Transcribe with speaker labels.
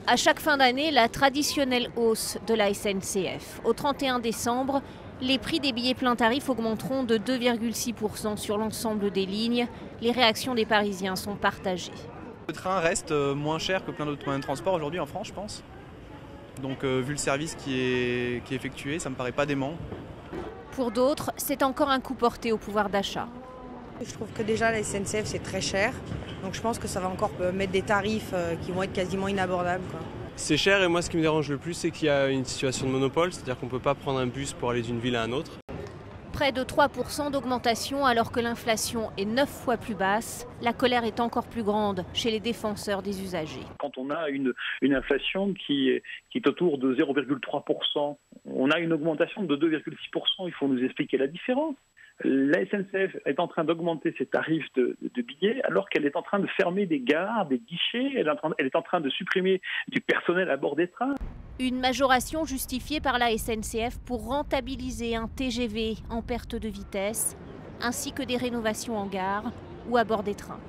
Speaker 1: À chaque fin d'année, la traditionnelle hausse de la SNCF. Au 31 décembre, les prix des billets plein tarif augmenteront de 2,6% sur l'ensemble des lignes. Les réactions des Parisiens sont partagées.
Speaker 2: Le train reste moins cher que plein d'autres moyens de transport aujourd'hui en France, je pense. Donc vu le service qui est effectué, ça me paraît pas dément.
Speaker 1: Pour d'autres, c'est encore un coup porté au pouvoir d'achat.
Speaker 3: Je trouve que déjà la SNCF c'est très cher, donc je pense que ça va encore mettre des tarifs qui vont être quasiment inabordables, quoi.
Speaker 4: C'est cher et moi ce qui me dérange le plus c'est qu'il y a une situation de monopole, c'est-à-dire qu'on ne peut pas prendre un bus pour aller d'une ville à une autre.
Speaker 1: Près de 3% d'augmentation alors que l'inflation est 9 fois plus basse. La colère est encore plus grande chez les défenseurs des usagers.
Speaker 5: Quand on a une inflation qui est autour de 0,3%, on a une augmentation de 2,6%, il faut nous expliquer la différence. La SNCF est en train d'augmenter ses tarifs de billets alors qu'elle est en train de fermer des gares, des guichets, elle est en train de supprimer du personnel à bord des trains.
Speaker 1: Une majoration justifiée par la SNCF pour rentabiliser un TGV en perte de vitesse, ainsi que des rénovations en gare ou à bord des trains.